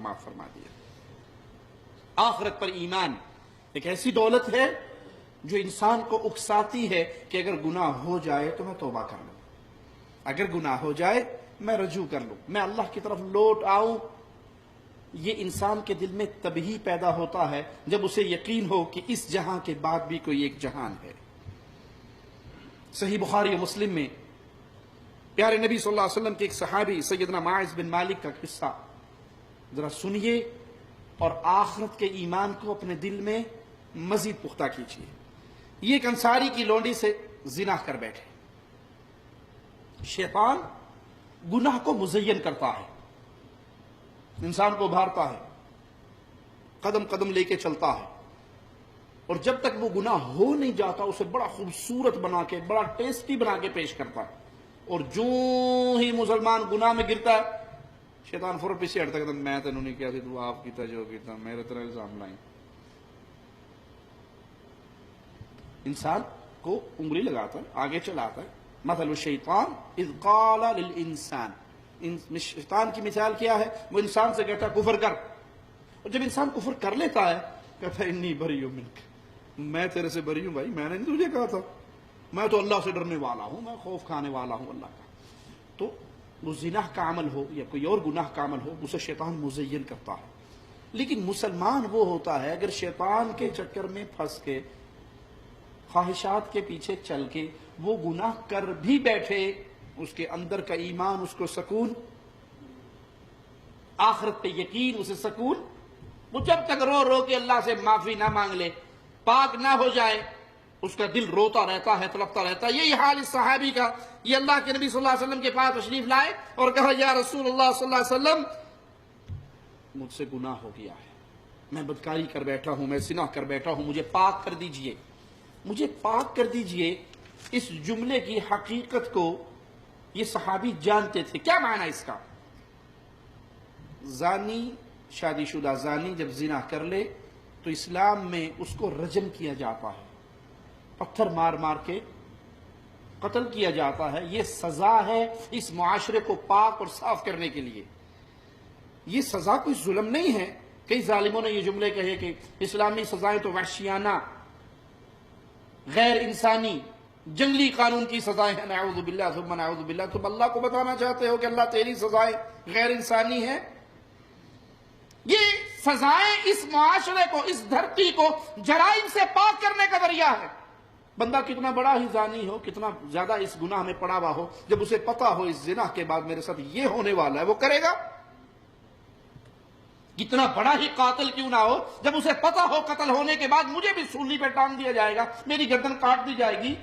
معاف فرما دیا۔ آخرت پر ایمان ایک ایسی دولت ہے جو انسان کو اکساتی ہے کہ اگر گناہ ہو جائے تو میں توبہ کر لوں، اگر گناہ ہو جائے میں رجوع کر لوں، میں اللہ کی طرف لوٹ آؤں۔ یہ انسان کے دل میں تبھی پیدا ہوتا ہے جب اسے یقین ہو کہ اس جہاں کے بعد بھی کوئی ایک جہان ہے۔ صحیح بخاری و مسلم میں پیارے نبی صلی اللہ علیہ وسلم کے ایک صحابی سیدنا معاذ بن مالک کا قصہ ذرا سنیے اور آخرت کے ایمان کو اپنے دل میں مزید پختہ کیجیے۔ یہ ایک انصاری کی لونڈی سے زنا کر بیٹھے۔ شیطان گناہ کو مزین کرتا ہے، انسان کو ابھارتا ہے، قدم قدم لے کے چلتا ہے، اور جب تک وہ گناہ ہو نہیں جاتا اسے بڑا خوبصورت بنا کے، بڑا ٹیسٹی بنا کے پیش کرتا ہے، اور جو ہی مسلمان گناہ میں گرتا ہے شیطان فوراً پیچھے ہٹتا ہے، میں تینوں نہیں کیا تھی، تو آپ کیتا جو کیتا، میرے طرح الزام لائیں۔ انسان کو انگلی لگاتا ہے، آگے چلاتا ہے۔ مثل الشیطان اذ قال للانسان، شیطان کی مثال کیا ہے؟ وہ انسان سے کہتا ہے کفر کر، اور جب انسان کفر کر لیتا ہے کہتا ہے انی بری منک، میں تیرے سے بری ہوں بھائی، میں نے نہیں تجھے کہا تھا، میں تو اللہ سے ڈرنے والا ہوں، میں خوف کھانے والا ہوں اللہ کا۔ تو وہ زنا کا عمل ہو یا کوئی اور گناہ کا عمل ہو اسے شیطان مزین کرتا ہے۔ لیکن مسلمان وہ ہوتا ہے اگر شیطان کے چکر میں پھنس کے، خواہشات کے پیچھے چل کے وہ گناہ کر بھی بیٹھے، اس کے اندر کا ایمان اس کو سکون، آخرت پہ یقین اسے سکون، وہ جب تک رو رو کے اللہ سے معافی نہ مانگ لے، پاک نہ ہو جائے، اس کا دل روتا رہتا ہے، تڑپتا رہتا ہے۔ یہی حال اس صحابی کا۔ یہ اللہ کے نبی صلی اللہ علیہ وسلم کے پاس تشریف لائے اور کہا یا رسول اللہ صلی اللہ علیہ وسلم مجھ سے گناہ ہو گیا ہے، میں بدکاری کر بیٹھا ہوں، میں زنا کر بیٹھا ہوں، مجھے پاک کر دیجئے، مجھے پاک کر دیجئے۔ اس جملے کی حقیقت کو یہ صحابی جانتے تھے۔ کیا معنی اس کا؟ زانی، شادی شدہ زانی جب زنا کر لے تو اسلام میں اس کو رجم کیا جاتا ہے، پتھر مار مار کے قتل کیا جاتا ہے۔ یہ سزا ہے اس معاشرے کو پاک اور صاف کرنے کے لیے۔ یہ سزا کوئی ظلم نہیں ہے۔ کئی ظالموں نے یہ جملے کہے کہ اسلامی سزائیں تو وحشیانہ، غیر انسانی، جنگلی قانون کی سزائیں ہیں، نعوذ باللہ ثم نعوذ باللہ۔ تم اللہ کو بتانا چاہتے ہو کہ اللہ تیری سزائیں غیر انسانی ہیں؟ یہ سزائیں اس معاشرے کو، اس دھرتی کو جرائم سے پاک کرنے کا ذریعہ ہے۔ بندہ کتنا بڑا ہی زانی ہو، کتنا زیادہ اس گناہ میں پڑا ہوا ہو، جب اسے پتا ہو اس زنا کے بعد میرے ساتھ یہ ہونے والا ہے، وہ کرے گا۔ کتنا بڑا ہی قاتل کیوں نہ ہو، جب اسے پتا ہو قتل ہونے کے بعد مجھے بھی سولی پہ ٹانگ دیا جائے گا، میری گردن کاٹ دی جائے گی،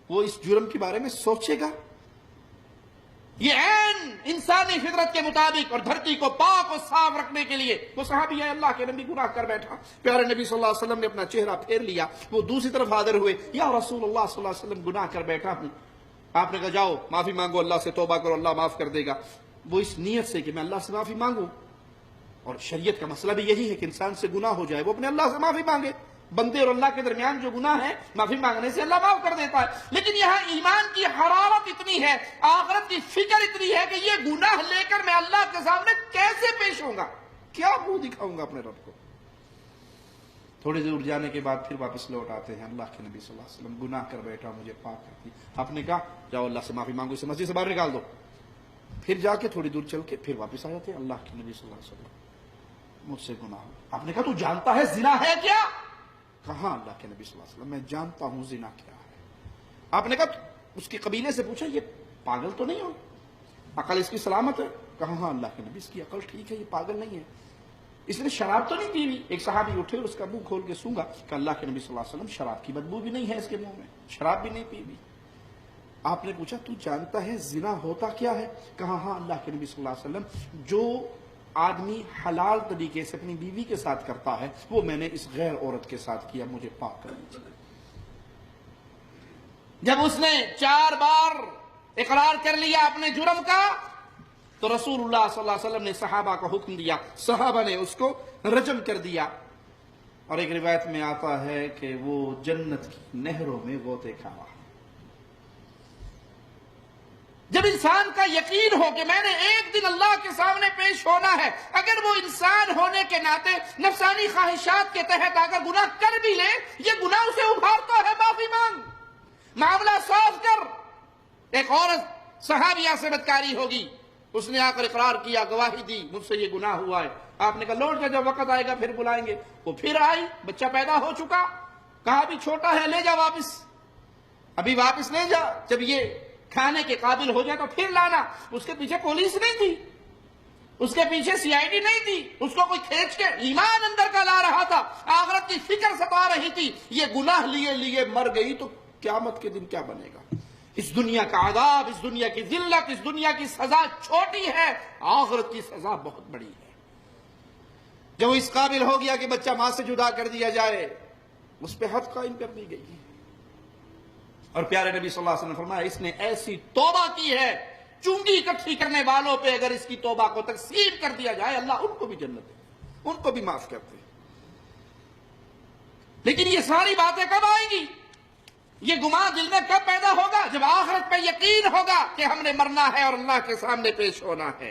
وہ اس جرم کے بارے میں سوچے گا۔ یہ عین انسانی فطرت کے مطابق اور دھرتی کو پاک اور صاف رکھنے کے لیے وہ صحابی ہے اللہ کے نبی گناہ کر بیٹھا۔ پیارے نبی صلی اللہ علیہ وسلم نے اپنا چہرہ پھیر لیا، وہ دوسری طرف حاضر ہوئے، یا رسول اللہ صلی اللہ علیہ وسلم گناہ کر بیٹھا ہوں۔ آپ نے کہا جاؤ معافی مانگو، اللہ سے توبہ کرو، اللہ معاف کر دے گا۔ وہ اس نیت سے کہ میں اللہ سے معافی مانگوں، اور شریعت کا مسئلہ بھی یہی ہے کہ انسان سے گناہ ہو جائے وہ اپنے اللہ سے معافی مانگے۔ بندے اور اللہ کے درمیان جو گناہ ہے معافی مانگنے سے اللہ معاف کر دیتا ہے۔ لیکن یہاں ایمان کی حرارت اتنی ہے، آخرت کی فکر اتنی ہے کہ یہ گناہ لے کر میں اللہ کے سامنے کیسے پیش ہوں گا، کیا منہ دکھاؤں گا اپنے رب کو۔ تھوڑی دور جانے کے بعد پھر واپس لوٹ آتے ہیں۔ اللہ کے نبی صلی اللہ علیہ وسلم گناہ کر بیٹھا، مجھے پاک کر دی۔ آپ نے کہا جاؤ اللہ سے معافی مانگو، اسے مسجد سے باہر نکال دو۔ پھر جا کے تھوڑی دور چل کے پھر واپس آ جاتے ہیں، اللہ کے نبی صلی اللہ علیہ وسلم مجھ سے گناہ ہو۔ آپ نے کہا تو جانتا ہے زنا ہے کیا؟ کہاں اللہ کے نبی صلی اللہ علیہ وسلم میں جانتا ہوں زنا کیا ہے۔ آپ نے کہا اس کے قبیلے سے پوچھا یہ پاگل تو نہیں ہو، عقل اس کی سلامت ہے؟ کہا ہاں اللہ کے نبی اس کی عقل ٹھیک ہے، یہ پاگل نہیں ہے، اس نے شراب تو نہیں پی ہوئی۔ ایک صحابی اٹھے اور اس کا منہ کھول کے سونگا کہ اللہ کے نبی صلی اللہ علیہ وسلم شراب کی بدبو بھی نہیں ہے اس کے منہ میں، شراب بھی نہیں پی ہوئی۔ آپ نے پوچھا تو جانتا ہے زنا ہوتا کیا ہے؟ کہا ہاں اللہ کے نبی صلی اللہ علیہ وسلم جو آدمی حلال طریقے سے اپنی بیوی کے ساتھ کرتا ہے وہ میں نے اس غیر عورت کے ساتھ کیا، مجھے پاک کر دیجیے۔ جب اس نے 4 بار اقرار کر لیا اپنے جرم کا تو رسول اللہ صلی اللہ علیہ وسلم نے صحابہ کو حکم دیا، صحابہ نے اس کو رجم کر دیا، اور ایک روایت میں آتا ہے کہ وہ جنت کی نہروں میں غوطے کھاوا۔ جب انسان کا یقین ہو کہ میں نے ایک دن اللہ کے سامنے پیش ہونا ہے، اگر وہ انسان ہونے کے ناطے نفسانی خواہشات کے تحت اگر گناہ کر بھی لے، یہ گناہ اسے ابھارتا ہے، معافی مانگ، معاملہ صاف کر۔ ایک عورت صحابیہ سے بدکاری ہوگی، اس نے آ کر اقرار کیا، گواہی دی، مجھ سے یہ گناہ ہوا ہے۔ آپ نے کہا لوٹ جا، جب وقت آئے گا پھر بلائیں گے۔ وہ پھر آئی، بچہ پیدا ہو چکا، کہا ابھی چھوٹا ہے، لے جا واپس، ابھی واپس لے جا، جب یہ کھانے کے قابل ہو جائے تو پھر لانا۔ اس کے پیچھے پولیس نہیں تھی، اس کے پیچھے CID نہیں تھی، اس کو کوئی کھینچ کے ایمان اندر کا لا رہا تھا، آخرت کی فکر ستا رہی تھی۔ یہ گناہ لیے لیے مر گئی تو قیامت کے دن کیا بنے گا؟ اس دنیا کا عذاب، اس دنیا کی ذلت، اس دنیا کی سزا چھوٹی ہے، آخرت کی سزا بہت بڑی ہے۔ جب وہ اس قابل ہو گیا کہ بچہ ماں سے جدا کر دیا جائے، اس پہ حد قائم کر دی گئی۔ اور پیارے نبی صلی اللہ علیہ وسلم نے فرمایا اس نے ایسی توبہ کی ہے، چونگی اکٹھی کرنے والوں پہ اگر اس کی توبہ کو تقسیم کر دیا جائے، اللہ ان کو بھی جنت دے، ان کو بھی معاف کرتے۔ لیکن یہ ساری باتیں کب آئیں گی؟ یہ گمان دل میں کب پیدا ہوگا؟ جب آخرت پہ یقین ہوگا کہ ہم نے مرنا ہے اور اللہ کے سامنے پیش ہونا ہے۔